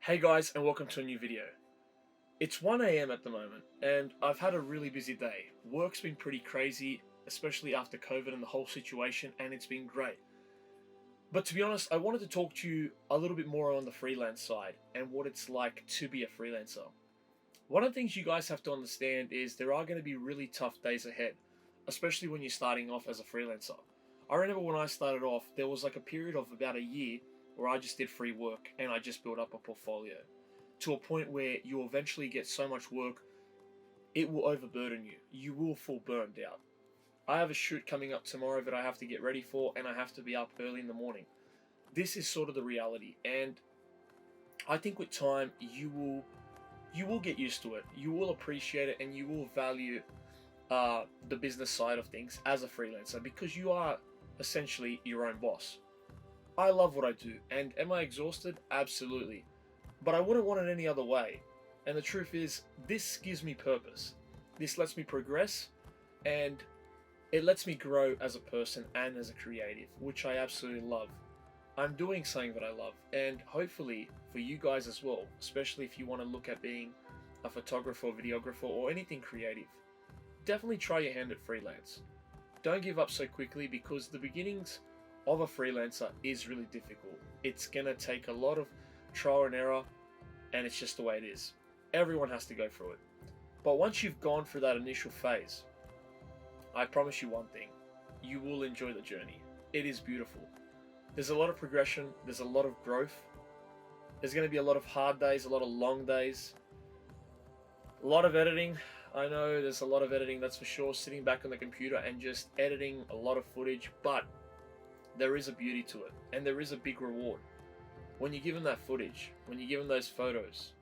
Hey guys, and welcome to a new video. It's 1 a.m. at the moment, and I've had a really busy day. Work's been pretty crazy, especially after COVID and the whole situation, and it's been great. But to be honest, I wanted to talk to you a little bit more on the freelance side and what it's like to be a freelancer. One of the things you guys have to understand is there are going to be really tough days ahead, especially when you're starting off as a freelancer. I remember when I started off, there was like a period of about a year where I just did free work and I just built up a portfolio to a point where you eventually get so much work, it will overburden you. You will feel burned out. I have a shoot coming up tomorrow that I have to get ready for, and I have to be up early in the morning. This is sort of the reality, and I think with time you will get used to it. You will appreciate it, and you will value the business side of things as a freelancer because you are essentially your own boss. I love what I do, and am I exhausted? Absolutely. But I wouldn't want it any other way. And the truth is, this gives me purpose. This lets me progress, and it lets me grow as a person and as a creative, which I absolutely love. I'm doing something that I love, and hopefully for you guys as well, especially if you want to look at being a photographer, videographer, or anything creative, definitely try your hand at freelance. Don't give up so quickly because the beginnings of a freelancer is really difficult. It's gonna take a lot of trial and error, and it's just the way it is. Everyone has to go through it. But once you've gone through that initial phase, I promise you one thing, you will enjoy the journey. It is beautiful. There's a lot of progression, there's a lot of growth. There's going to be a lot of hard days, a lot of long days, a lot of editing. I know there's a lot of editing, that's for sure, sitting back on the computer and just editing a lot of footage, but there is a beauty to it, and there is a big reward. When you give them that footage, when you give them those photos,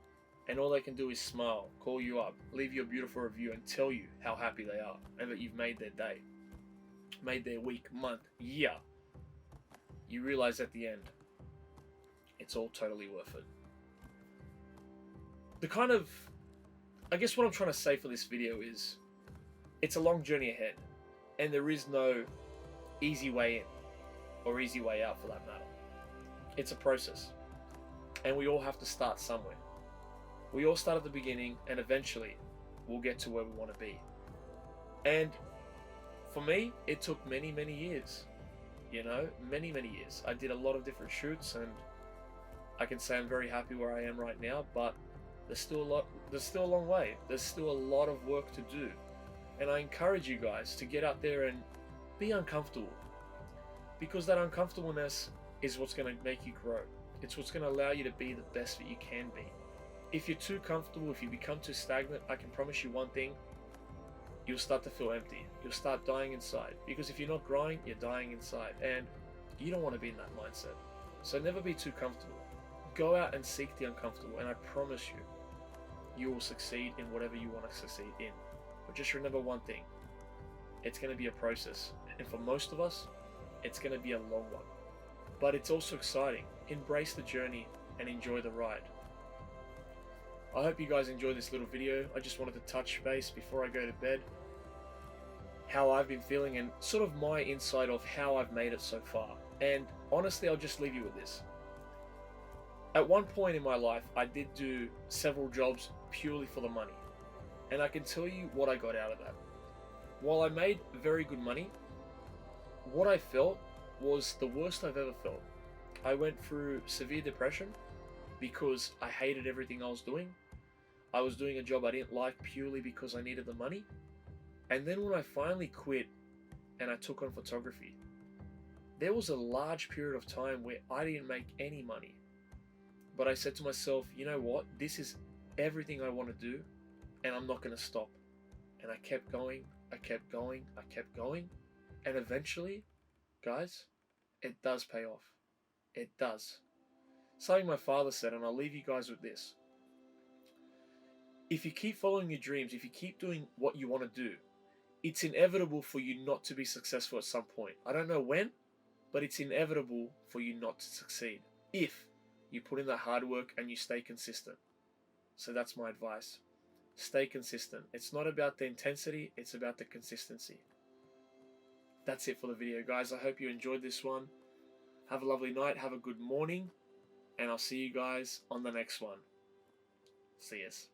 and all they can do is smile, call you up, leave you a beautiful review, and tell you how happy they are, and that you've made their day, made their week, month, year, you realize at the end, it's all totally worth it. I guess what I'm trying to say for this video is, it's a long journey ahead, and there is no easy way in, or easy way out for that matter. It's a process, and we all have to start somewhere. We all start at the beginning, and eventually we'll get to where we want to be. And for me, it took many years, many years. I did a lot of different shoots, and I can say I'm very happy where I am right now, but there's still a long way. There's still a lot of work to do. And I encourage you guys to get out there and be uncomfortable, because that uncomfortableness is what's going to make you grow. It's what's going to allow you to be the best that you can be. If you're too comfortable, if you become too stagnant, I can promise you one thing, you'll start to feel empty. You'll start dying inside, because if you're not growing, you're dying inside, and you don't want to be in that mindset. So never be too comfortable. Go out and seek the uncomfortable, and I promise you, you will succeed in whatever you want to succeed in. But just remember one thing, it's going to be a process, and for most of us, it's going to be a long one. But it's also exciting. Embrace the journey and enjoy the ride. I hope you guys enjoyed this little video. I just wanted to touch base before I go to bed, how I've been feeling and sort of my insight of how I've made it so far. And honestly, I'll just leave you with this. At one point in my life, I did do several jobs purely for the money. And I can tell you what I got out of that. While I made very good money, what I felt was the worst I've ever felt. I went through severe depression because I hated everything I was doing. I was doing a job I didn't like purely because I needed the money. And then when I finally quit and I took on photography, there was a large period of time where I didn't make any money. But I said to myself, you know what? This is everything I want to do, and I'm not going to stop. And I kept going, I kept going, I kept going. And eventually, guys, it does pay off. It does. Something my father said, and I'll leave you guys with this. If you keep following your dreams, if you keep doing what you want to do, it's inevitable for you not to be successful at some point. I don't know when, but it's inevitable for you not to succeed if you put in that hard work and you stay consistent. So that's my advice. Stay consistent. It's not about the intensity, it's about the consistency. That's it for the video, guys. I hope you enjoyed this one. Have a lovely night, have a good morning, and I'll see you guys on the next one. See yas.